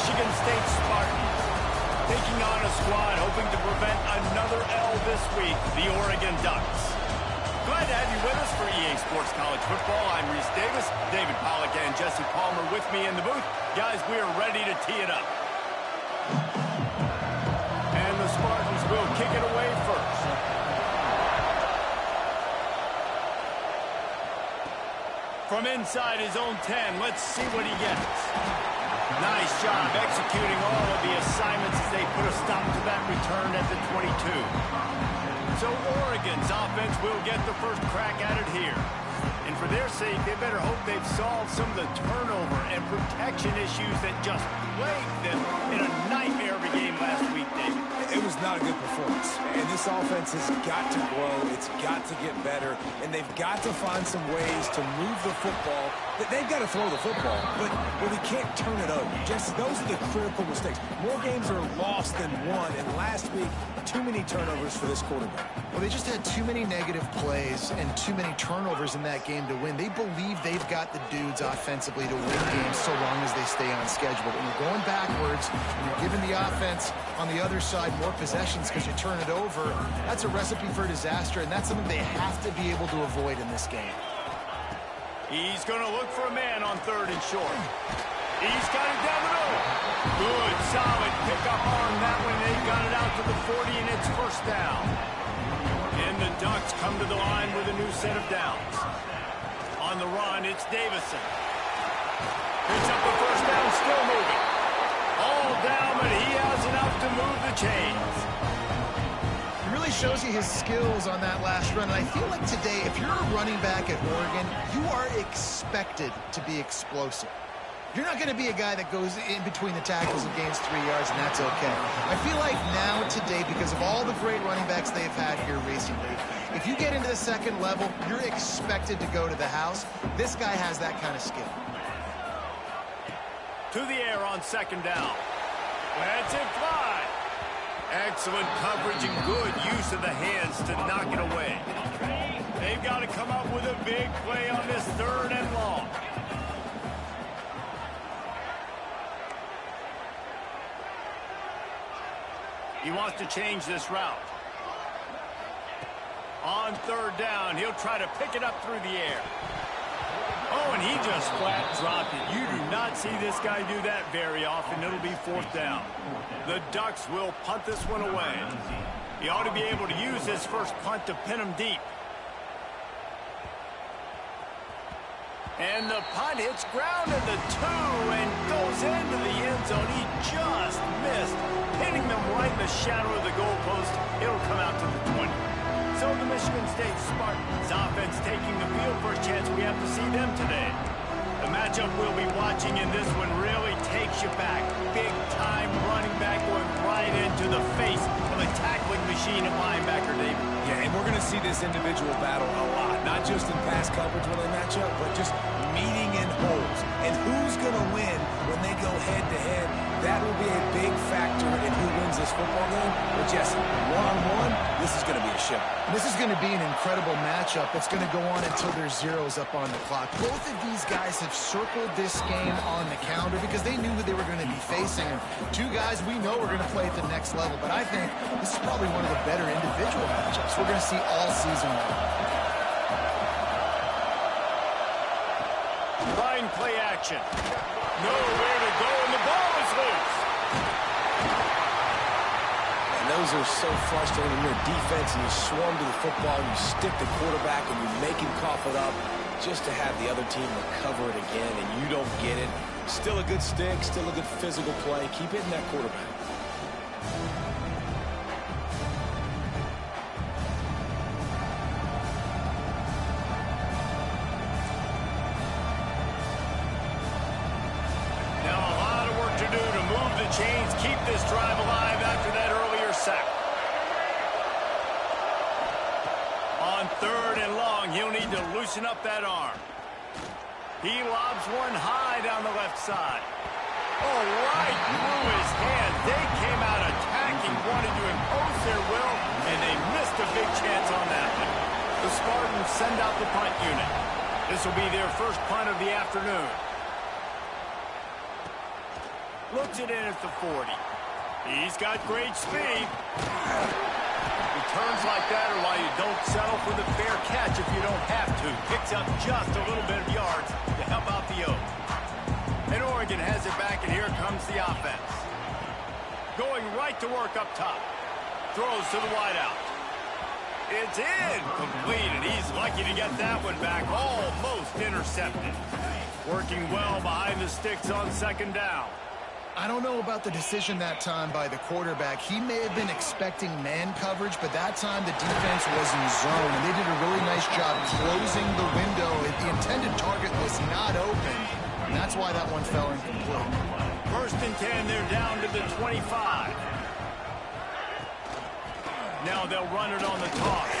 Michigan State Spartans taking on a squad hoping to prevent another L this week, the Oregon Ducks. Glad to have you with us for EA Sports College Football. I'm Reese Davis, David Pollack and Jesse Palmer with me in the booth. Guys, we are ready to tee it up. And the Spartans will kick it away first. From inside his own 10, let's see what he gets. Nice job executing all of the assignments as they put a stop to that return at the 22. So Oregon's offense will get the first crack at it here. And for their sake, they better hope they've solved some of the turnover and protection issues that just plagued them in a nightmare of a game last week, David. It was not a good performance. And this offense has got to grow. It's got to get better. And they've got to find some ways to move the football. They've got to throw the football, but we can't turn it over. Just those are the critical mistakes. More games are lost than won. And last week, too many turnovers for this quarterback. Well, they just had too many negative plays and too many turnovers in that game to win. They believe they've got the dudes offensively to win games so long as they stay on schedule. But when you're going backwards and you're giving the offense on the other side more possessions because you turn it over, that's a recipe for disaster, and that's something they have to be able to avoid in this game. He's going to look for a man on 3rd and short. He's got it down the middle. Good, solid pickup on that one. They got it out to the 40, and it's first down. And the Ducks come to the line with a new set of downs. On the run, it's Davison. Picks up the first down, still moving. All down, but he has enough to move the chains. It really shows you his skills on that last run. And I feel like today, if you're a running back at Oregon, you are expected to be explosive. You're not going to be a guy that goes in between the tackles and gains 3 yards, and that's okay. I feel like now, today, because of all the great running backs they've had here recently, if you get into the second level, you're expected to go to the house. This guy has that kind of skill. To the air on 2nd down. Lets it fly. Excellent coverage and good use of the hands to knock it away. They've got to come up with a big play on this 3rd and long. He wants to change this route. On 3rd down, he'll try to pick it up through the air. Oh, and he just flat dropped it. You do not see this guy do that very often. It'll be 4th down. The Ducks will punt this one away. He ought to be able to use his first punt to pin him deep. And the punt hits ground at the 2 and goes into the end zone. He just missed, hitting them right in the shadow of the goalpost. It'll come out to the 20. So the Michigan State Spartans offense taking the field. First chance we have to see them today. The matchup we'll be watching in this one really takes you back. Big-time running back going right into the face of a tackling machine at linebacker, David. Yeah, and we're going to see this individual battle a lot. Not just in pass coverage when they match up, but just meeting in holes. And who's going to win when they go head-to-head? That will be a big factor in who wins this football game. But Jesse, one-on-one, this is going to be a show. This is going to be an incredible matchup that's going to go on until there's zeros up on the clock. Both of these guys have circled this game on the calendar because they knew who they were going to be facing. And two guys we know are going to play at the next level. But I think this is probably one of the better individual matchups we're going to see all season long. Line play action. Nowhere to go, and the ball is loose. And those are so frustrating when you're defense and you swarm to the football, you stick the quarterback and you make him cough it up just to have the other team recover it again, and you don't get it. Still a good stick, still a good physical play. Keep hitting that quarterback. Chains keep this drive alive after that earlier sack. On 3rd and long, he'll need to loosen up that arm. He lobs one high down the left side. Oh, right through his hand. They came out attacking, wanted to impose their will, and they missed a big chance on that one. The Spartans send out the punt unit. This will be their first punt of the afternoon. Looks it in at the 40. He's got great speed. Returns like that are why you don't settle for the fair catch if you don't have to. Picks up just a little bit of yards to help out the O. And Oregon has it back, and here comes the offense. Going right to work up top. Throws to the wideout. It's in. Complete, and he's lucky to get that one back. Almost intercepted. Working well behind the sticks on second down. I don't know about the decision that time by the quarterback. He may have been expecting man coverage, but that time the defense was in zone, and they did a really nice job closing the window. The intended target was not open, and that's why that one fell incomplete. 1st and 10, they're down to the 25. Now they'll run it on the toss.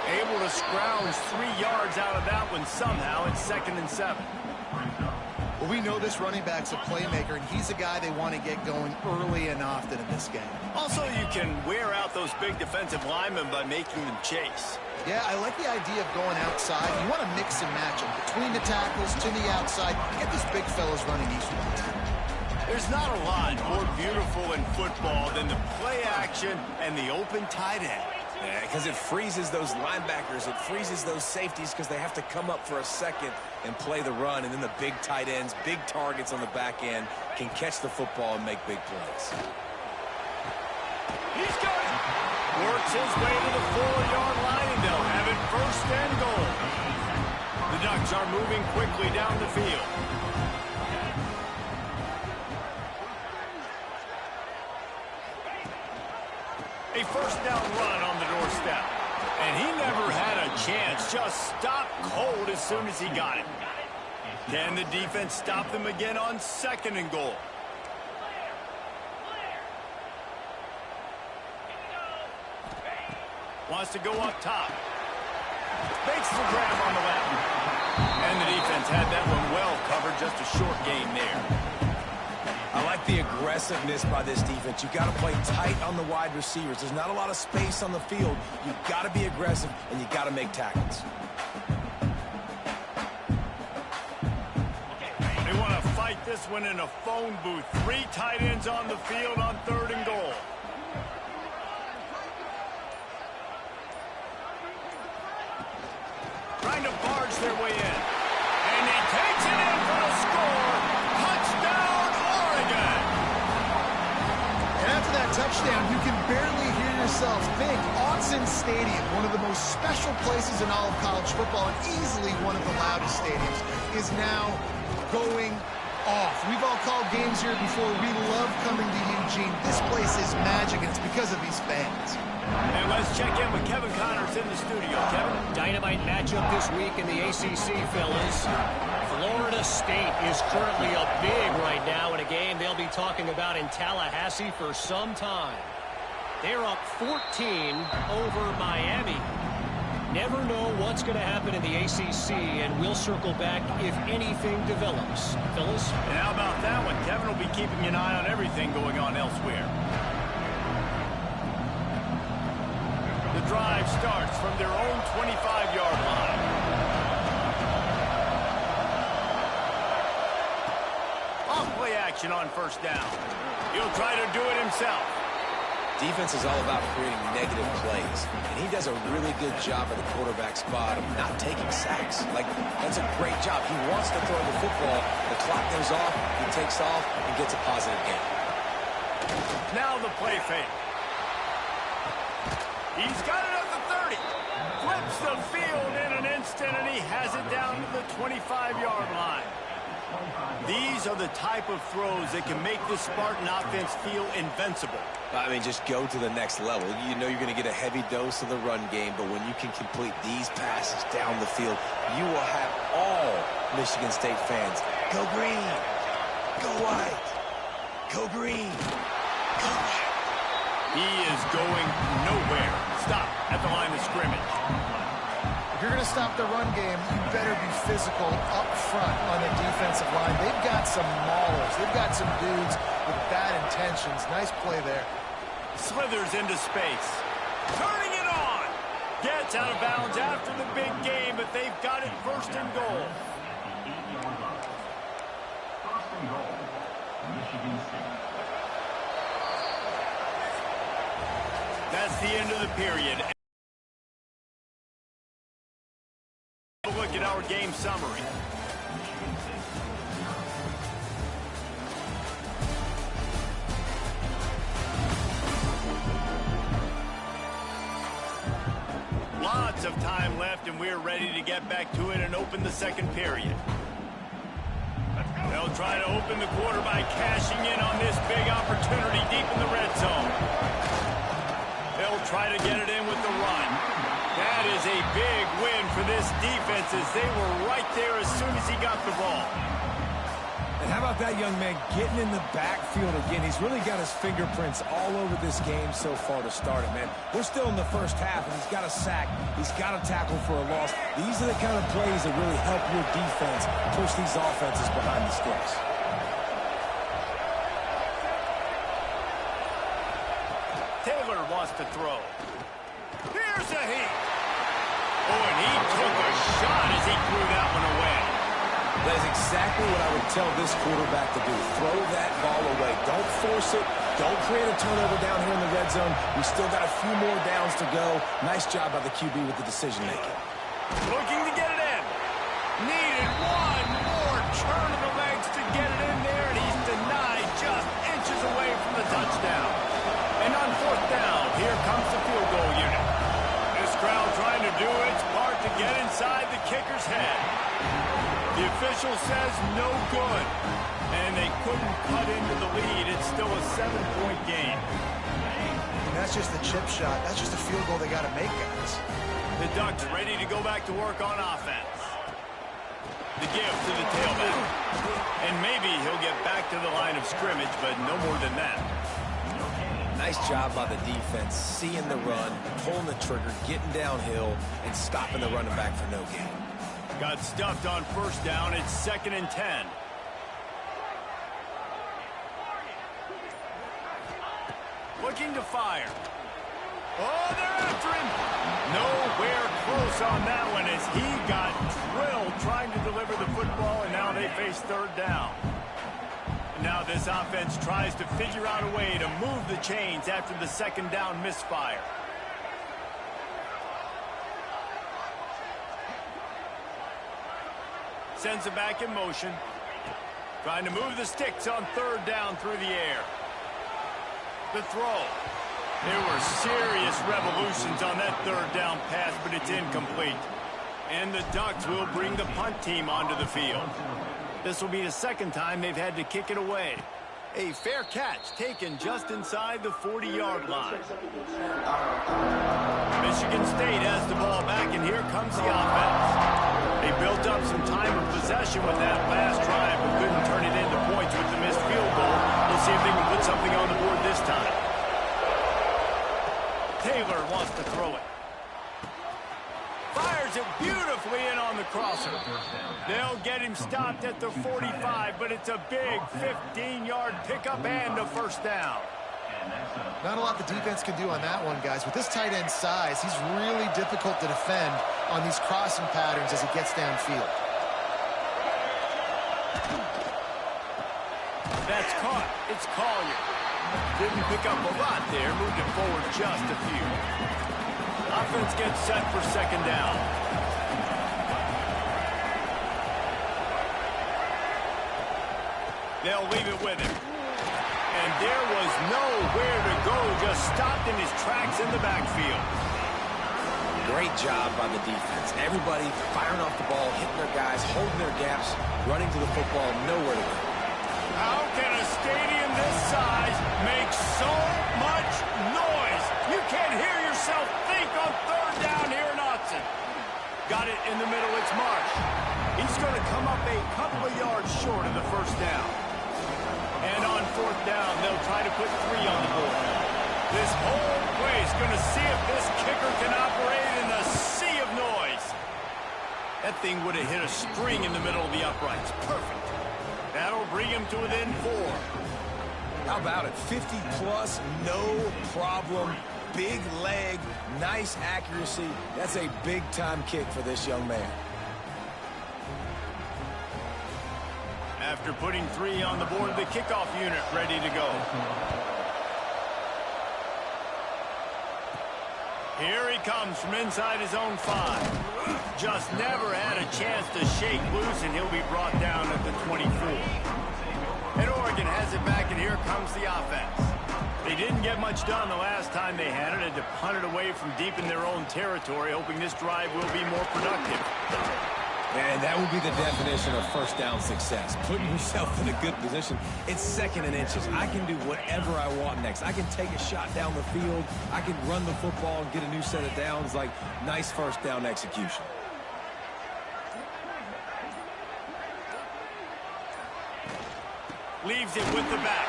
Able to scrounge 3 yards out of that one somehow. It's 2nd and 7. Well, we know this running back's a playmaker, and he's a guy they want to get going early and often in this game. Also, you can wear out those big defensive linemen by making them chase. Yeah, I like the idea of going outside. You want to mix and match them between the tackles to the outside. Get these big fellas running east-west. There's not a lot more beautiful in football than the play action and the open tight end. Yeah, because it freezes those linebackers. It freezes those safeties because they have to come up for a second and play the run. And then the big tight ends, big targets on the back end can catch the football and make big plays. He's got it. Works his way to the 4-yard line, and they'll have it 1st and goal. The Ducks are moving quickly down the field. A 1st down run on the doorstep. And he never had a chance. Just stopped cold as soon as he got it. Can the defense stop them again on 2nd and goal? Wants to go up top. Makes the grab on the left. And the defense had that one well covered. Just a short gain there. I like the aggressiveness by this defense. You've got to play tight on the wide receivers. There's not a lot of space on the field. You've got to be aggressive, and you've got to make tackles. They want to fight this one in a phone booth. 3 tight ends on the field on 3rd and goal. Trying to barge their way in. And he takes it in for the score. Touchdown, Oregon! And after that touchdown, you can barely hear yourself think. Autzen Stadium, one of the most special places in all of college football, and easily one of the loudest stadiums, is now going off. We've all called games here before. We love coming to Eugene. This place is magic, and it's because of these fans. And let's check in with Kevin Connors in the studio. Kevin? Dynamite matchup this week in the ACC, fellas. Florida State is currently up big right now in a game they'll be talking about in Tallahassee for some time. They're up 14 over Miami. Never know what's going to happen in the ACC, and we'll circle back if anything develops. Fellas? And how about that one? Kevin will be keeping an eye on everything going on elsewhere. The drive starts from their own 25-yard line. Off-play action on 1st down. He'll try to do it himself. Defense is all about creating negative plays, and he does a really good job at the quarterback spot of not taking sacks. That's a great job. He wants to throw the football. The clock goes off, he takes off, and gets a positive gain. Now the play fake. He's got it at the 30. Flips the field in an instant, and he has it down to the 25-yard line. These are the type of throws that can make this Spartan offense feel invincible. I mean, just go to the next level. You know you're going to get a heavy dose of the run game, but when you can complete these passes down the field, you will have all Michigan State fans. Go green. Go white. Go green. Go white. He is going nowhere. Stop at the line of scrimmage. If you're going to stop the run game, you better be physical up front on the defensive line. They've got some maulers. They've got some dudes with bad intentions. Nice play there. Slithers into space. Turning it on. Gets out of bounds after the big game, but they've got it 1st and goal. That's the end of the period. Have a look at our game summary. Lots of time left, and we're ready to get back to it and open the second period. They'll try to open the quarter by cashing in on this big opportunity deep in the red zone. They'll try to get it in with the run. That is a big win for this defense as they were right there as soon as he got the ball. And how about that young man getting in the backfield again? He's really got his fingerprints all over this game so far to start it, man. We're still in the first half, and he's got a sack. He's got a tackle for a loss. These are the kind of plays that really help your defense push these offenses behind the sticks. Taylor wants to throw. Here's a heat. Oh, and he took a shot as he threw that one away. That is exactly what I would tell this quarterback to do. Throw that ball away. Don't force it. Don't create a turnover down here in the red zone. We still got a few more downs to go. Nice job by the QB with the decision-making. Looking to get it in. Needed one more turn of the legs to get it in there, and he's denied just inches away from the touchdown. And on fourth down, here comes the field goal unit. This crowd trying to do its part to get inside the kicker's head. The official says no good, and they couldn't cut into the lead. It's still a 7-point game. And that's just the chip shot. That's just a field goal they got to make, guys. The Ducks ready to go back to work on offense. The give to the tailback. And maybe he'll get back to the line of scrimmage, but no more than that. Nice job by the defense, seeing the run, pulling the trigger, getting downhill, and stopping the running back for no gain. Got stuffed on first down. It's 2nd and 10. Looking to fire. Oh, they're after him. Nowhere close on that one as he got drilled trying to deliver the football, and now they face third down. Now this offense tries to figure out a way to move the chains after the second down misfire. Sends it back in motion. Trying to move the sticks on third down through the air. The throw. There were serious revolutions on that third down pass, but it's incomplete. And the Ducks will bring the punt team onto the field. This will be the second time they've had to kick it away. A fair catch taken just inside the 40-yard line. Michigan State has the ball back, and here comes the offense. They built up some time of possession with that last drive, but couldn't turn it into points with the missed field goal. We'll see if they can put something on the board this time. Taylor wants to throw it. Fires it beautifully in on the crosser. They'll get him stopped at the 45, but it's a big 15-yard pickup and a first down. Not a lot the defense can do on that one, guys. With this tight end size, he's really difficult to defend on these crossing patterns as he gets downfield. That's caught. It's Collier. Didn't pick up a lot there. Moved it forward just a few. Offense gets set for second down. They'll leave it with him. And there was nowhere to go, just stopped in his tracks in the backfield. Great job by the defense. Everybody firing off the ball, hitting their guys, holding their gaps, running to the football, nowhere to go. How can a stadium this size make so much noise? You can't hear yourself think on third down here in Autzen. Got it in the middle, it's Marsh. He's going to come up a couple of yards short of the first down. And on fourth down, they'll try to put 3 on the board. This whole place going to see if this kicker can operate in a sea of noise. That thing would have hit a string in the middle of the uprights. Perfect. That'll bring him to within 4. How about it? 50-plus, no problem. Big leg, nice accuracy. That's a big-time kick for this young man. After putting 3 on the board, the kickoff unit ready to go. Here he comes from inside his own 5. Just never had a chance to shake loose, and he'll be brought down at the 24. And Oregon has it back, and here comes the offense. They didn't get much done the last time they had it, and to punt it away from deep in their own territory, hoping this drive will be more productive. And that would be the definition of first down success. Putting yourself in a good position. It's 2nd and inches. I can do whatever I want next. I can take a shot down the field. I can run the football and get a new set of downs. Like, nice first down execution. Leaves it with the back.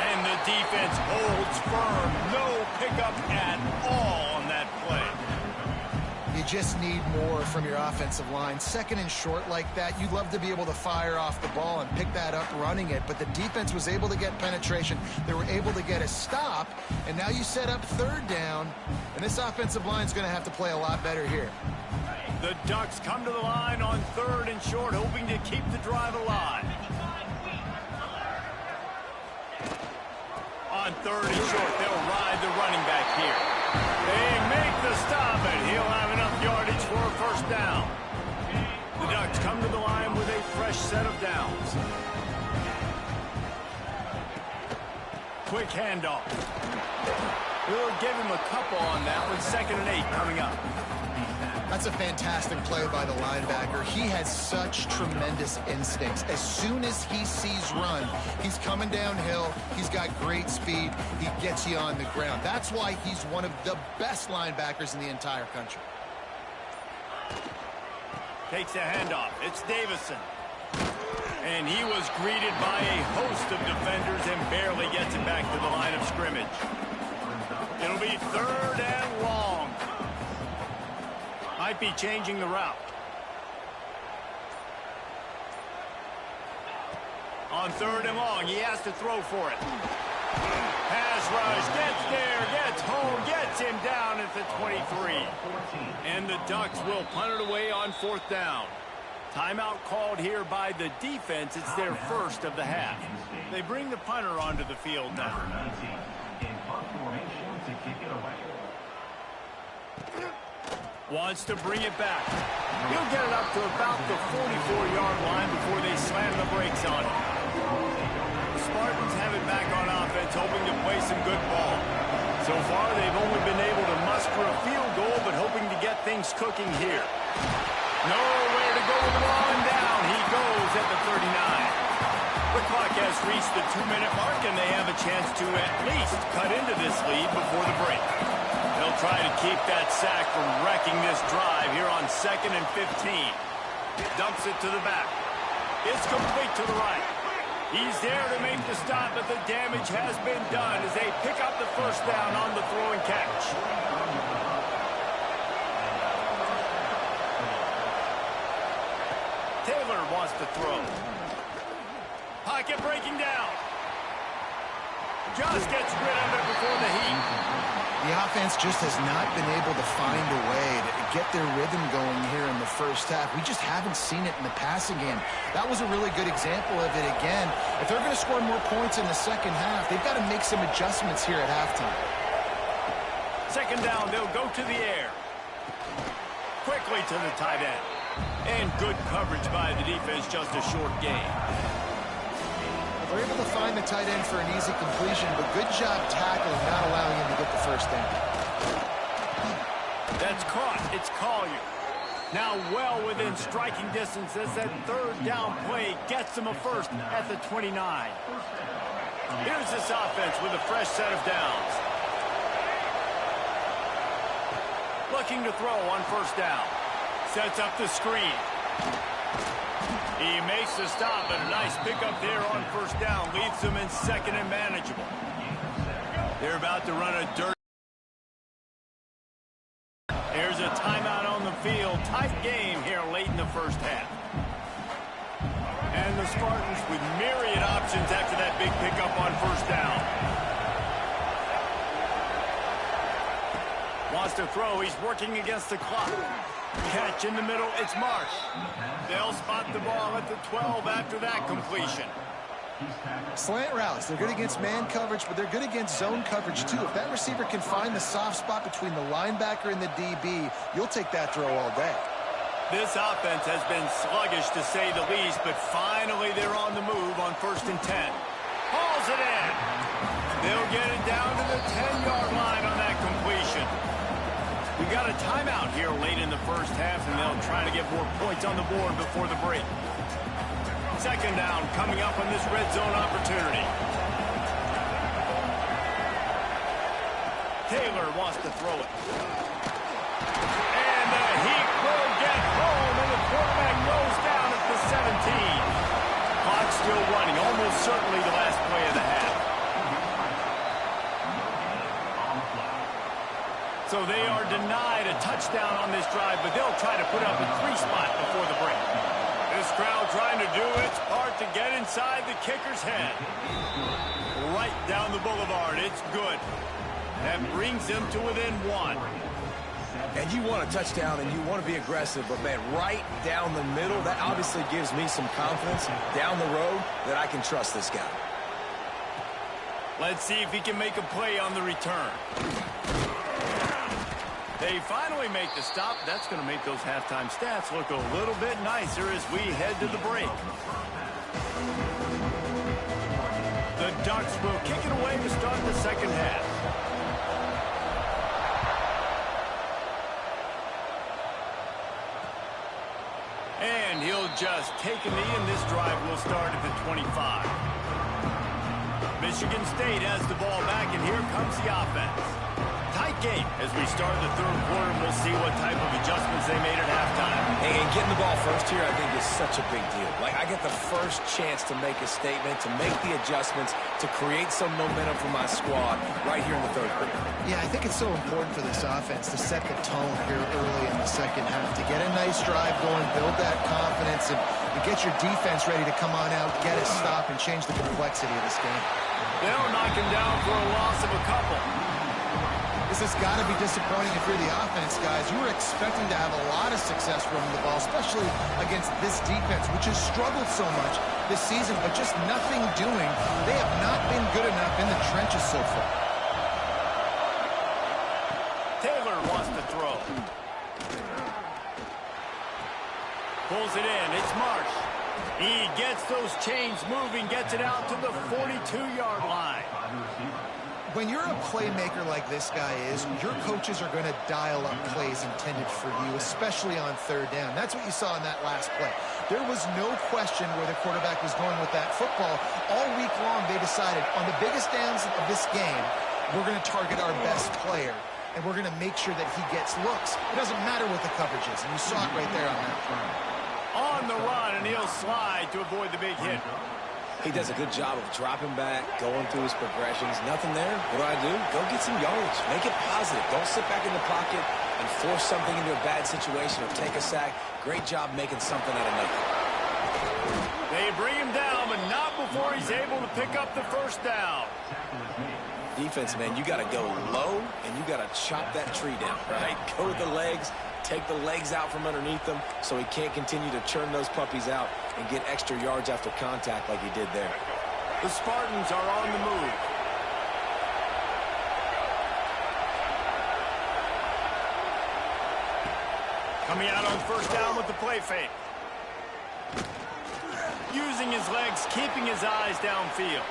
And the defense holds firm. No pickup at all on that play. You just need more from your offensive line. 2nd and short like that, you'd love to be able to fire off the ball and pick that up running it, but the defense was able to get penetration. They were able to get a stop, and now you set up 3rd down, and this offensive line is going to have to play a lot better here. The Ducks come to the line on 3rd and short, hoping to keep the drive alive. On 3rd and short, they'll ride the running back here. They make the stop, and he'll have enough yardage for a first down. The Ducks come to the line with a fresh set of downs. Quick handoff. We'll give him a couple on that with 2nd and 8 coming up. That's a fantastic play by the linebacker. He has such tremendous instincts. As soon as he sees run, he's coming downhill. He's got great speed. He gets you on the ground. That's why he's one of the best linebackers in the entire country. Takes a handoff. It's Davison. And he was greeted by a host of defenders and barely gets it back to the line of scrimmage. It'll be 3rd and long. Might be changing the route. On 3rd and long, he has to throw for it. Pass rush, gets there, gets home, gets him down at the 23. And the Ducks will punt it away on 4th down. Timeout called here by the defense. It's their first of the half. They bring the punter onto the field now. Wants to bring it back. He'll get it up to about the 44-yard line before they slam the brakes on it. The Spartans have it back on offense, hoping to play some good ball. So far, they've only been able to muster a field goal, but hoping to get things cooking here. Nowhere to go with the ball, and down he goes at the 39. The clock has reached the 2-minute mark, and they have a chance to at least cut into this lead before the break. They'll try to keep that sack from wrecking this drive here on 2nd and 15. Dumps it to the back. It's complete to the right. He's there to make the stop, but the damage has been done as they pick up the first down on the throw and catch. Taylor wants to throw. Pocket breaking down. Just gets rid of it before the heat. The offense just has not been able to find a way to get their rhythm going here in the first half. We just haven't seen it in the passing game. That was a really good example of it again. If they're going to score more points in the second half, they've got to make some adjustments here at halftime. 2nd down, they'll go to the air. Quickly to the tight end. And good coverage by the defense, just a short gain. They're able to find the tight end for an easy completion, but good job tackling, not allowing him to get the first down. That's caught. It's Collier. Now well within striking distance as that 3rd down play gets him a first at the 29. Here's this offense with a fresh set of downs. Looking to throw on 1st down. Sets up the screen. He makes the stop, and a nice pickup there on 1st down. Leaves them in 2nd and manageable. They're about to run a dirt. There's a timeout on the field. Tight game here late in the first half. And the Spartans with myriad options after that big pickup on 1st down. Wants to throw. He's working against the clock. Catch in the middle. It's Marsh. They'll spot the ball at the 12 after that completion. Slant routes, they're good against man coverage, but they're good against zone coverage too. If that receiver can find the soft spot between the linebacker and the DB, you'll take that throw all day. This offense has been sluggish to say the least, but finally they're on the move on 1st and 10. Hauls it in. They'll get it down to the 10-yard line on that completion. We got a timeout here late in the first half, and they'll try to get more points on the board before the break. 2nd down coming up on this red zone opportunity. Taylor wants to throw it. And the Heat will get home, and the quarterback goes down at the 17. Clock still running, almost certainly the last play of the half. So they are denied a touchdown on this drive, but they'll try to put up a 3 spot before the break. This crowd trying to do its part to get inside the kicker's head. Right down the boulevard. It's good. That brings them to within 1. And you want a touchdown and you want to be aggressive, but, man, right down the middle, that obviously gives me some confidence down the road that I can trust this guy. Let's see if he can make a play on the return. They finally make the stop. That's going to make those halftime stats look a little bit nicer as we head to the break. The Ducks will kick it away to start the second half. And he'll just take a knee, and this drive will start at the 25. Michigan State has the ball back, and here comes the offense. Tight game as we start the 3rd quarter, and we'll see what type of adjustments they made at halftime. And getting the ball first here, I think, is such a big deal. Like, I get the first chance to make a statement, to make the adjustments, to create some momentum for my squad right here in the 3rd quarter. Yeah, I think it's so important for this offense to set the tone here early in the second half, to get a nice drive going, build that confidence, and get your defense ready to come on out, get a stop, and change the complexity of this game. They'll knock him down for a loss of a couple. This has got to be disappointing if you're the offense, guys. You were expecting to have a lot of success running the ball, especially against this defense, which has struggled so much this season, but just nothing doing. They have not been good enough in the trenches so far. Taylor wants to throw. Pulls it in. It's Marsh. He gets those chains moving, gets it out to the 42-yard line. When you're a playmaker like this guy is, your coaches are going to dial up plays intended for you, especially on 3rd down. That's what you saw in that last play. There was no question where the quarterback was going with that football. All week long, they decided on the biggest downs of this game, we're going to target our best player, and we're going to make sure that he gets looks. It doesn't matter what the coverage is, and you saw it right there on that play. On the run, and he'll slide to avoid the big hit. He does a good job of dropping back, going through his progressions. Nothing there. What do? Go get some yards. Make it positive. Don't sit back in the pocket and force something into a bad situation or take a sack. Great job making something out of nothing. They bring him down, but not before he's able to pick up the 1st down. Defense, man, you got to go low, and you got to chop that tree down, right? Go to the legs. Take the legs out from underneath them so he can't continue to churn those puppies out and get extra yards after contact like he did there. The Spartans are on the move. Coming out on 1st down with the play fake. Using his legs, keeping his eyes downfield.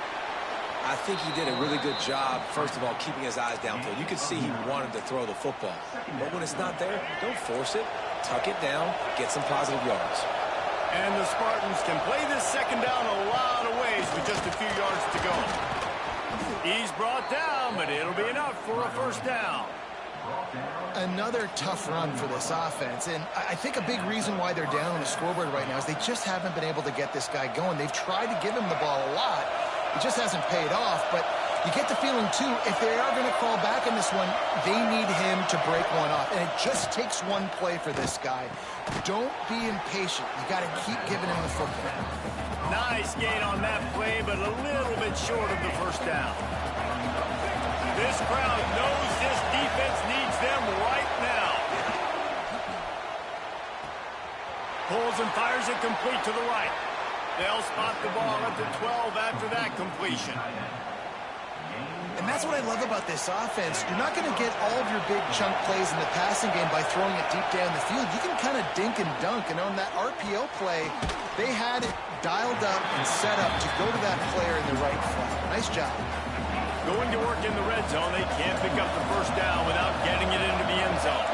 I think he did a really good job, first of all, keeping his eyes downfield. You could see he wanted to throw the football. But when it's not there, don't force it. Tuck it down. Get some positive yards. And the Spartans can play this 2nd down a lot of ways with just a few yards to go. He's brought down, but it'll be enough for a 1st down. Another tough run for this offense, and I think a big reason why they're down on the scoreboard right now is they just haven't been able to get this guy going. They've tried to give him the ball a lot. It just hasn't paid off, but you get the feeling, too, if they are going to crawl back in this one, they need him to break one off, and it just takes one play for this guy. Don't be impatient. You got to keep giving him the football. Nice gain on that play, but a little bit short of the 1st down. This crowd knows this defense needs them right now. Pulls and fires it complete to the right. They'll spot the ball at the 12 after that completion. And that's what I love about this offense. You're not going to get all of your big chunk plays in the passing game by throwing it deep down the field. You can kind of dink and dunk. And on that RPO play, they had it dialed up and set up to go to that player in the right flat. Nice job. Going to work in the red zone, they can't pick up the first down without getting it into the end zone.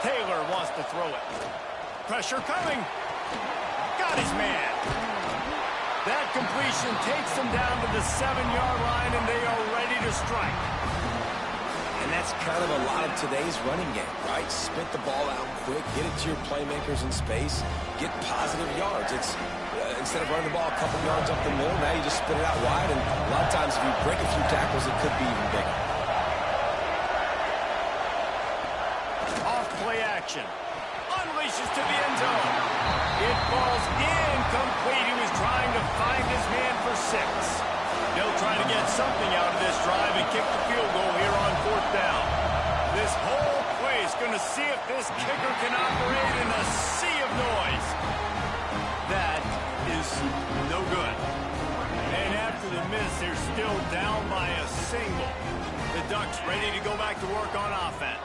Taylor wants to throw it. Pressure coming. Got his man. That completion takes them down to the 7-yard line, and they are ready to strike. And that's kind of a lot of today's running game, right? Spit the ball out quick, get it to your playmakers in space, get positive yards. It's instead of running the ball a couple yards up the middle, now you just spit it out wide, and a lot of times if you break a few tackles, it could be even bigger. Off play action. Unleashes to the end zone. It falls incomplete. He was trying to find his man for 6. They'll try to get something out of this drive and kick the field goal here on 4th down. This whole play is going to see if this kicker can operate in a sea of noise. That is no good. And after the miss, they're still down by a single. The Ducks ready to go back to work on offense.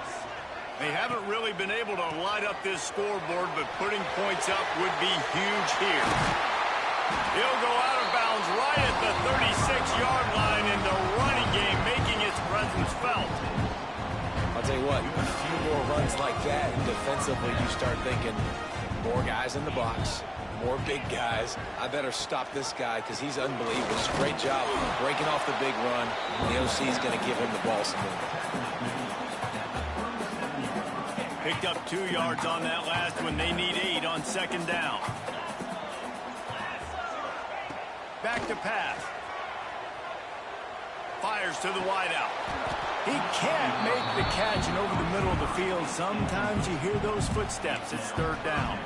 They haven't really been able to light up this scoreboard, but putting points up would be huge here. He'll go out of bounds right at the 36-yard line, and the running game making its presence felt. I'll tell you what, a few more runs like that, and defensively you start thinking, more guys in the box, more big guys. I better stop this guy because he's unbelievable. Great job breaking off the big run. The OC is going to give him the ball some more. Picked up 2 yards on that last one. They need 8 on 2nd down. Back to pass. Fires to the wideout. He can't make the catch, and over the middle of the field, sometimes you hear those footsteps. It's 3rd down.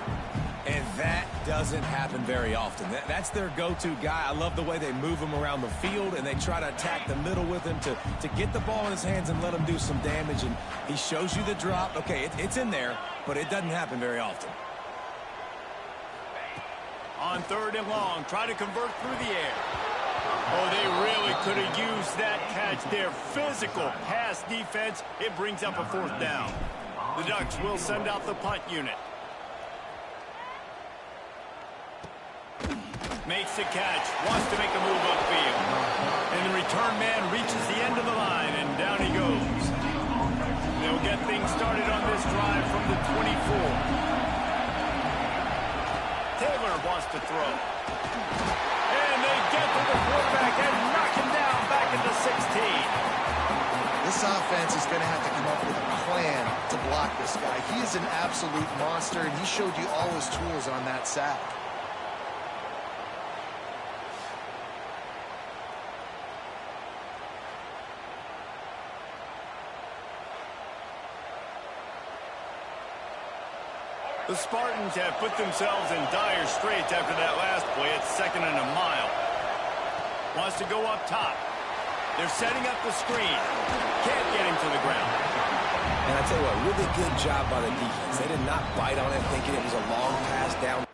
And that doesn't happen very often. That's their go-to guy. I love the way they move him around the field, and they try to attack the middle with him to get the ball in his hands and let him do some damage. And he shows you the drop. Okay, it's in there, but it doesn't happen very often. On 3rd and long, try to convert through the air. Oh, they really could have used that catch there. Physical pass defense. It brings up a 4th down. The Ducks will send out the punt unit. Makes the catch, wants to make a move upfield. And the return man reaches the end of the line, and down he goes. They'll get things started on this drive from the 24. Taylor wants to throw. And they get to the quarterback and knock him down back at the 16. This offense is going to have to come up with a plan to block this guy. He is an absolute monster, and he showed you all his tools on that sack. The Spartans have put themselves in dire straits after that last play. It's 2nd and a mile. Wants to go up top. They're setting up the screen. Can't get him to the ground. And I tell you what, really good job by the defense. They did not bite on it thinking it was a long pass down.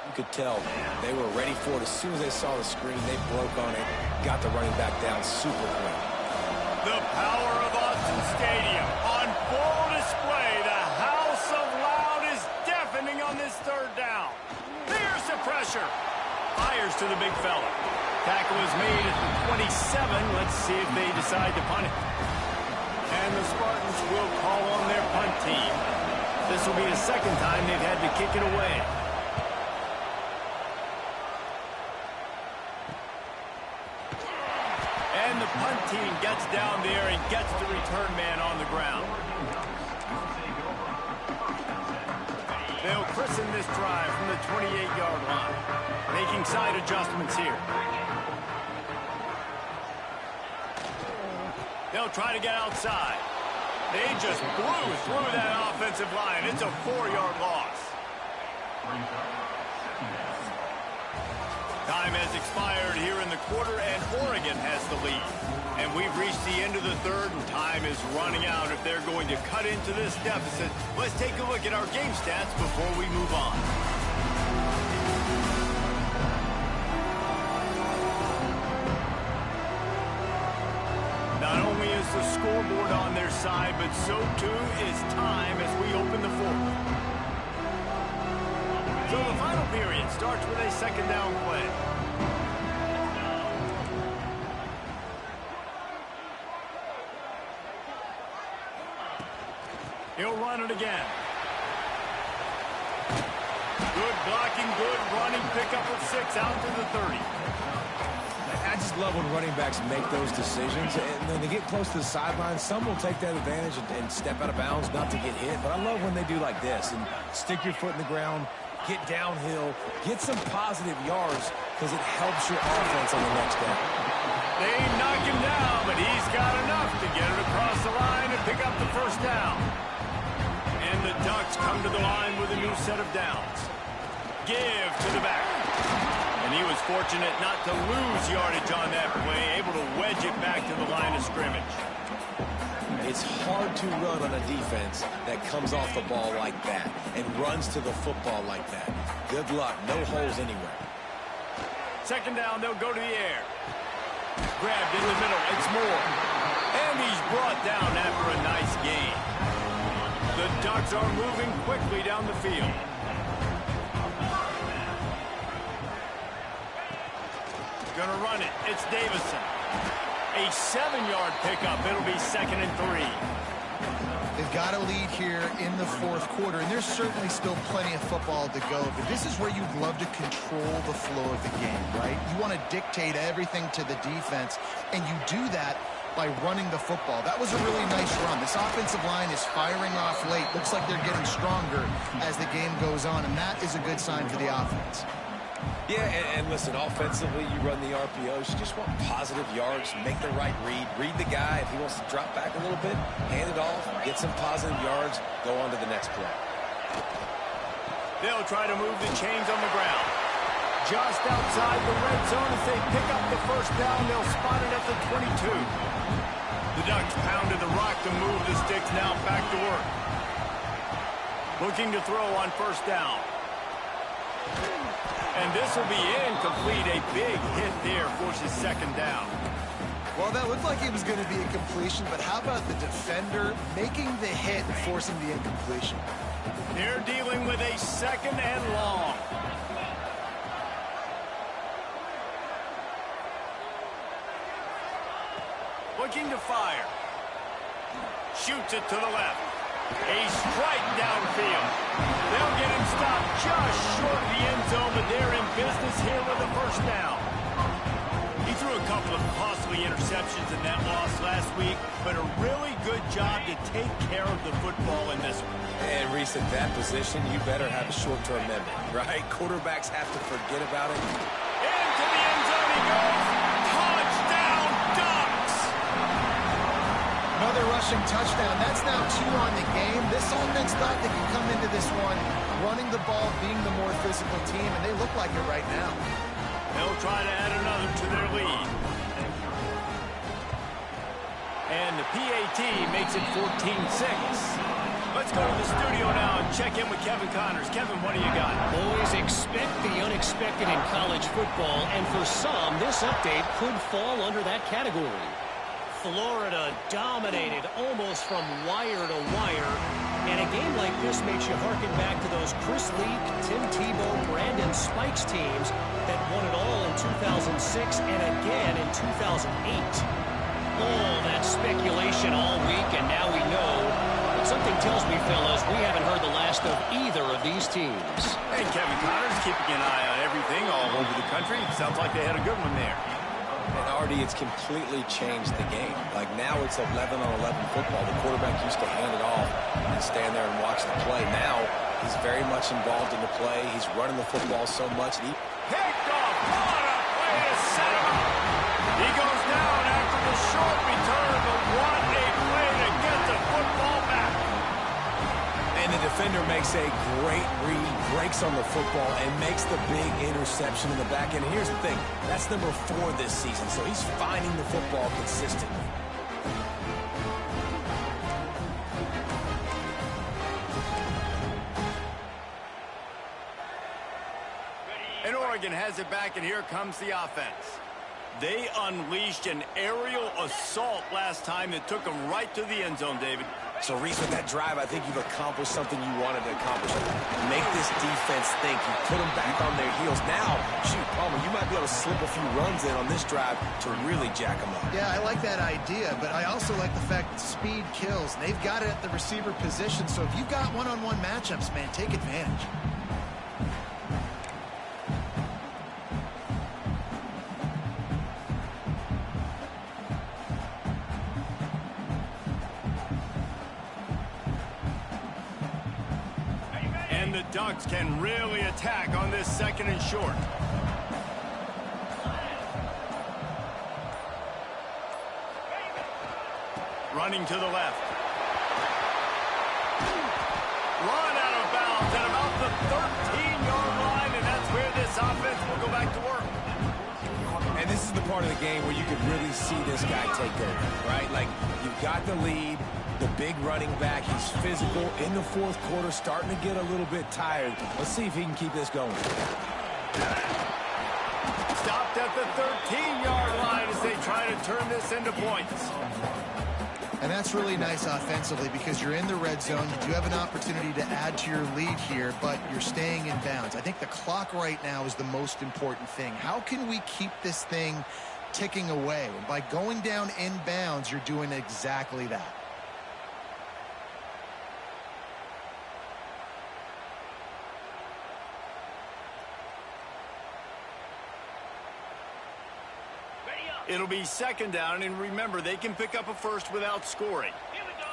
You could tell they were ready for it. As soon as they saw the screen, they broke on it, got the running back down super quick. The power of Austin Stadium on full display. The house of loud is deafening on this 3rd down. There's the pressure. Fires to the big fella. Tackle is made at the 27. Let's see if they decide to punt it. call on their punt team. This will be the second time they've had to kick it away. And the punt team gets down there and gets the return man on the ground. They'll christen this drive from the 28-yard line. Making side adjustments here. They'll try to get outside. They just blew through that offensive line. It's a 4-yard loss. Time has expired here in the quarter, and Oregon has the lead. And we've reached the end of the third, and time is running out if they're going to cut into this deficit. Let's take a look at our game stats before we move on. Not only is the scoreboard on their side, but so too is time as we open the fourth. So the final period starts with a second down play. He'll run it again. Good blocking, good running, pickup of 6 out to the 30. I just love when running backs make those decisions. And when they get close to the sideline, some will take that advantage and step out of bounds not to get hit. But I love when they do like this and stick your foot in the ground, get downhill, get some positive yards because it helps your offense on the next down. They knock him down, but he's got enough to get it across the line and pick up the first down. And the Ducks come to the line with a new set of downs. Give to the back. And he was fortunate not to lose yardage on that play, able to wedge it back to the line of scrimmage. It's hard to run on a defense that comes off the ball like that and runs to the football like that. Good luck. No holes anywhere. Second down, they'll go to the air. Grabbed in the middle. It's Moore. And he's brought down after a nice gain. The Ducks are moving quickly down the field. Gonna run it. It's Davison. A 7-yard pickup. It'll be 2nd and 3. They've got a lead here in the fourth quarter, and there's certainly still plenty of football to go. But this is where you'd love to control the flow of the game, right? You want to dictate everything to the defense, and you do that by running the football. That was a really nice run. This offensive line is firing off late. Looks like they're getting stronger as the game goes on, and that is a good sign for the offense. Yeah, and listen, offensively, you run the RPOs. You just want positive yards, make the right read. Read the guy. If he wants to drop back a little bit, hand it off, get some positive yards, go on to the next play. They'll try to move the chains on the ground. Just outside the red zone as they pick up the first down. They'll spot it at the 22. The Ducks pounded the rock to move the sticks, now back to work. Looking to throw on first down. And this will be incomplete. A big hit there forces second down. Well, that looked like it was going to be a completion, but how about the defender making the hit and forcing the incompletion? They're dealing with a 2nd and long. Looking to fire. Shoots it to the left. A strike downfield. They'll get him stopped just short of the end zone, but they're in business here with a first down. He threw a couple of costly interceptions in that loss last week, but a really good job to take care of the football in this one. And Reese, at that position, you better have a short-term memory, right? Quarterbacks have to forget about it. Into the end zone he goes. Touchdown, Ducks! Another rushing touchdown. That's now 2 on the game. This offense thought they could come into this one running the ball, being the more physical team, and they look like it right now. They'll try to add another to their lead. And the PAT makes it 14-6. Let's go to the studio now and check in with Kevin Connors. Kevin, what do you got? Boys, expect the unexpected in college football, and for some, this update could fall under that category. Florida dominated almost from wire to wire. And a game like this makes you harken back to those Chris Leak, Tim Tebow, Brandon Spikes teams that won it all in 2006 and again in 2008. All that speculation all week, and now we know tells me, fellas, we haven't heard the last of either of these teams. Hey, Kevin Connors keeping an eye on everything all over the country. Sounds like they had a good one there. And Artie, it's completely changed the game. Like now it's 11-on-11 football. The quarterback used to hand it off and stand there and watch the play. Now he's very much involved in the play. He's running the football so much. Picked off. What a way to set him up. He goes down after the short return, but what a play to get the football back. And the defender makes a great read, breaks on the football, and makes the big interception in the back end. Here's the thing, that's number 4 this season, so he's finding the football consistently. And Oregon has it back, and here comes the offense. They unleashed an aerial assault last time that took them right to the end zone, David. So, Reese, with that drive, I think you've accomplished something you wanted to accomplish. Make this defense think. You put them back on their heels. Now, shoot, Palmer, you might be able to slip a few runs in on this drive to really jack them up. Yeah, I like that idea, but I also like the fact that speed kills. They've got it at the receiver position, so if you've got one-on-one matchups, man, take advantage. The Ducks can really attack on this 2nd and short. Running to the left. Run out of bounds at about the 13-yard line, and that's where this offense will go back to work. And this is the part of the game where you could really see this guy take over, right? Like, you've got the lead. The big running back, he's physical in the 4th quarter, starting to get a little bit tired. Let's see if he can keep this going. Stopped at the 13-yard line as they try to turn this into points. And that's really nice offensively because you're in the red zone. You do have an opportunity to add to your lead here, but you're staying in bounds. I think the clock right now is the most important thing. How can we keep this thing ticking away? And by going down in bounds, you're doing exactly that. It'll be 2nd down, and remember, they can pick up a first without scoring. Here we go.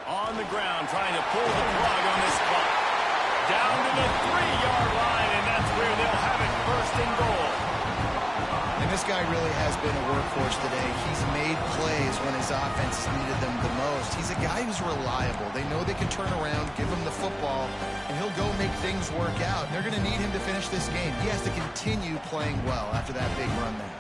On the ground, trying to pull the plug on this clock. Down to the 3-yard line, and that's where they'll have it 1st and goal. And this guy really has been a workhorse today. He's made plays when his offense has needed them the most. He's a guy who's reliable. They know they can turn around, give him the football, and he'll go make things work out. And they're going to need him to finish this game. He has to continue playing well after that big run there.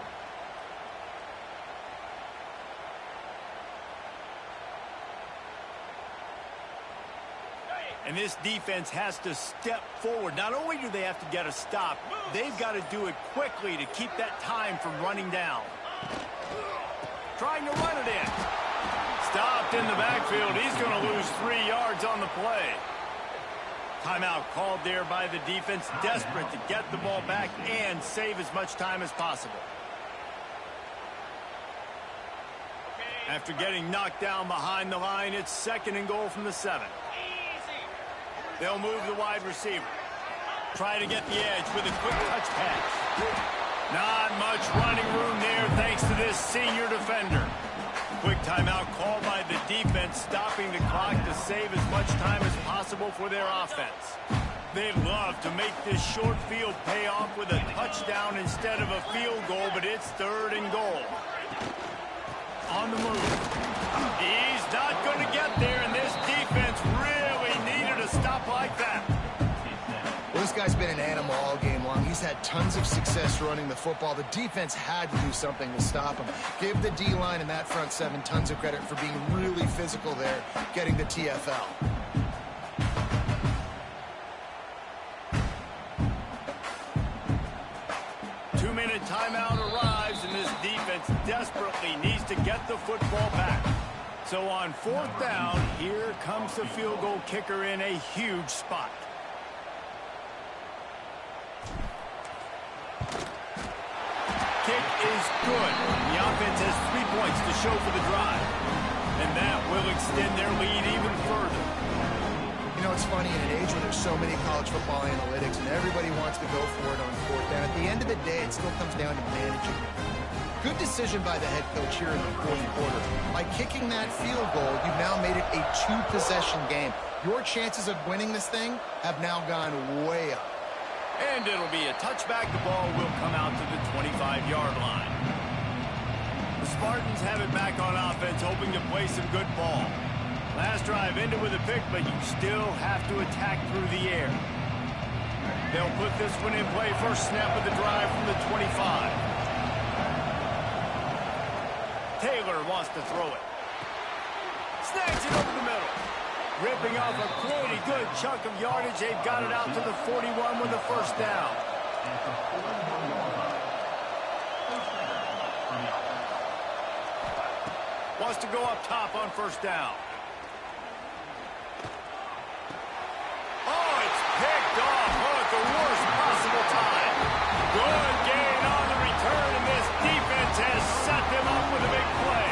And this defense has to step forward. Not only do they have to get a stop, they've got to do it quickly to keep that time from running down. Trying to run it in. Stopped in the backfield. He's going to lose 3 yards on the play. Timeout called there by the defense, desperate to get the ball back and save as much time as possible. After getting knocked down behind the line, it's 2nd and goal from the 7. They'll move the wide receiver. Try to get the edge with a quick touch pass. Not much running room there thanks to this senior defender. Quick timeout called by the defense, stopping the clock to save as much time as possible for their offense. They'd love to make this short field pay off with a touchdown instead of a field goal, but it's 3rd and goal. On the move. He's not going to get there, and this defense really needed a stop like that. Well, this guy's been an animal all game long. He's had tons of success running the football. The defense had to do something to stop him. Give the D-line and that front 7 tons of credit for being really physical there, getting the TFL. Two-minute timeout arrives, and this defense desperately needs to get the football back. So on 4th down, here comes the field goal kicker in a huge spot. Kick is good. The offense has 3 points to show for the drive. And and that will extend their lead even further. You know, it's funny, in an age where there's so many college football analytics and everybody wants to go for it on fourth down, at the end of the day, it still comes down to managing. Good decision by the head coach here in the fourth quarter. By kicking that field goal, you've now made it a two-possession game. Your chances of winning this thing have now gone way up. And it'll be a touchback. The ball will come out to the 25-yard line. The Spartans have it back on offense, hoping to play some good ball. Last drive ended with a pick, but you still have to attack through the air. They'll put this one in play. First snap of the drive from the 25. Taylor wants to throw it. Snags it over the middle. Ripping off a pretty good chunk of yardage. They've got it out to the 41 with the first down. Wants to go up top on first down. Oh, it's picked off. Oh, at the worst possible time. Good gain on the return, and this defense has set them up with a big play.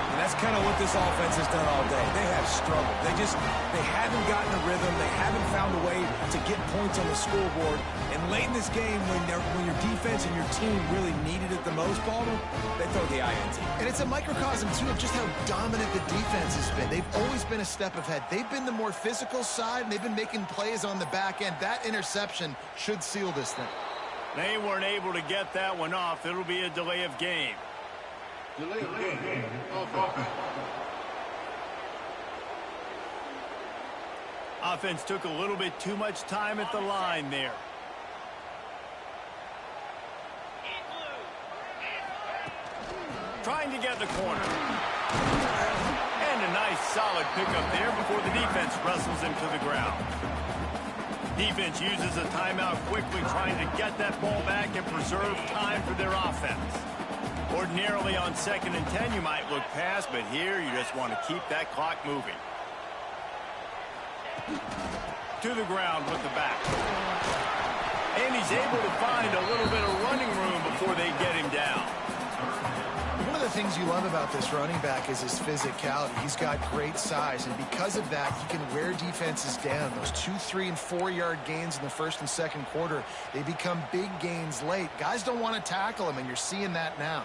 And that's kind of what this offense has done all day. They have struggled. They haven't gotten a rhythm. They haven't found a way to get points on the scoreboard. And late in this game, when your defense and your team really needed it the most, Baltimore, they throw the INT. And it's a microcosm, too, of just how dominant the defense has been. They've always been a step ahead. They've been the more physical side, and they've been making plays on the back end. That interception should seal this thing. They weren't able to get that one off. It'll be a delay of game. Delay of game. Offense. Offense took a little bit too much time at the line there. Trying to get the corner. And a nice solid pickup there before the defense wrestles him to the ground. Defense uses a timeout quickly, trying to get that ball back and preserve time for their offense. Ordinarily on 2nd and 10, you might look past, but here you just want to keep that clock moving. To the ground with the back. And he's able to find a little bit of running room before they get him down. One of the things you love about this running back is his physicality. He's got great size, and because of that, he can wear defenses down. Those 2, 3, and 4-yard gains in the first and second quarter, they become big gains late. Guys don't want to tackle him, and you're seeing that now.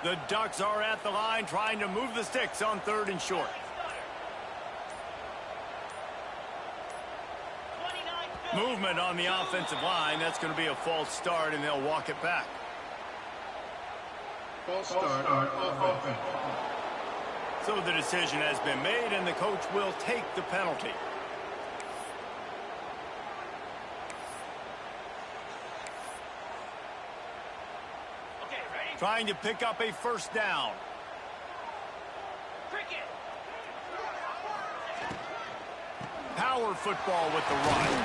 The Ducks are at the line trying to move the sticks on 3rd and short. Movement on the offensive line. That's going to be a false start, and they'll walk it back. False start on offense. So the decision has been made, and the coach will take the penalty. Trying to pick up a first down. Power football with the run.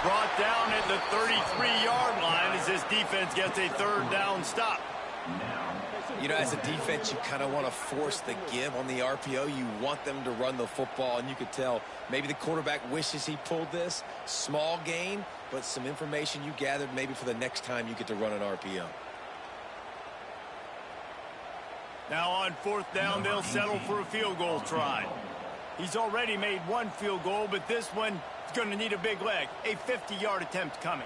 Brought down at the 33-yard line as this defense gets a 3rd down stop. You know, as a defense, you kind of want to force the give on the RPO. You want them to run the football, and you could tell maybe the quarterback wishes he pulled this. Small gain, but some information you gathered maybe for the next time you get to run an RPO. Now on 4th down, they'll settle for a field goal try. He's already made one field goal, but this one is going to need a big leg. A 50-yard attempt coming.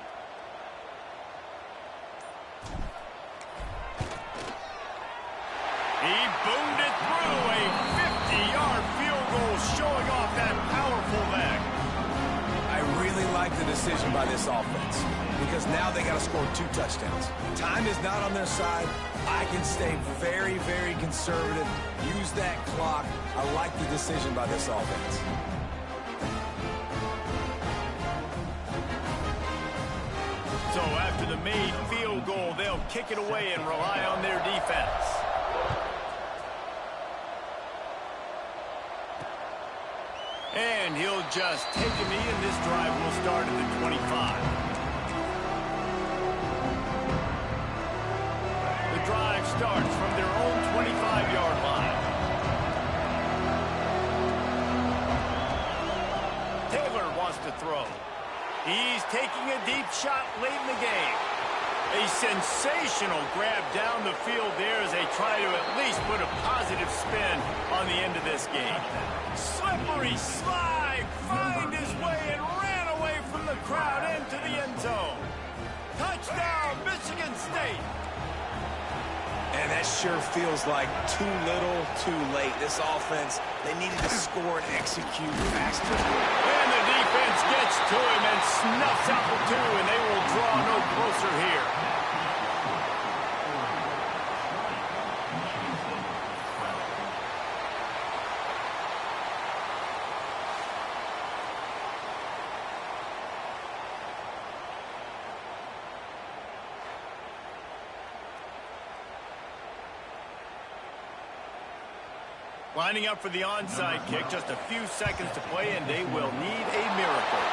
He boomed it through. A 50-yard field goal showing off that powerful leg. I really like the decision by this offense because now they got to score 2 touchdowns. Time is not on their side. I can stay very, very conservative. Use that clock. I like the decision by this offense. So after the made field goal, they'll kick it away and rely on their defense. And he'll just take a knee, and this drive will start at the 25. The drive starts from their own 25-yard line. Taylor to throw. He's taking a deep shot late in the game. A sensational grab down the field there as they try to at least put a positive spin on the end of this game. Slippery slide, find his way and ran away from the crowd into the end zone. Touchdown, Michigan State. And that sure feels like too little, too late. This offense, they needed to score and execute faster. And the defense gets to him and snuffs out the two, and they will draw no closer here. Lining up for the onside kick, just a few seconds to play, and they will need a miracle.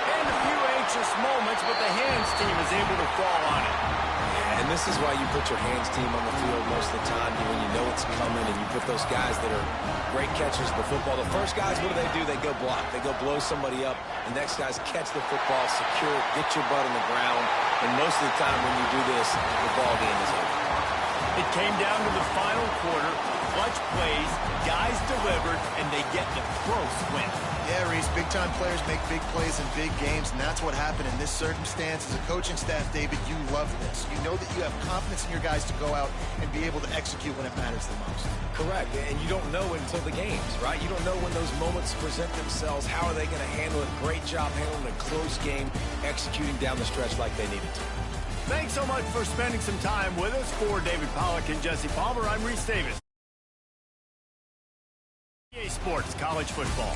And a few anxious moments, but the hands team is able to fall on it. And this is why you put your hands team on the field most of the time when you know it's coming, and you put those guys that are great catchers of the football. The first guys, what do? They go block. They go blow somebody up. The next guys catch the football, secure it, get your butt on the ground. And most of the time when you do this, the ball game is over. It came down to the final quarter. Clutch plays, guys delivered, and they get the close win. Yeah, Reese, big-time players make big plays in big games, and that's what happened in this circumstance. As a coaching staff, David, you love this. You know that you have confidence in your guys to go out and be able to execute when it matters the most. Correct, and you don't know until the games, right? You don't know when those moments present themselves. How are they going to handle it? Great job handling a close game, executing down the stretch like they needed to. Thanks so much for spending some time with us. For David Pollack and Jesse Palmer, I'm Reese Davis. EA Sports College Football.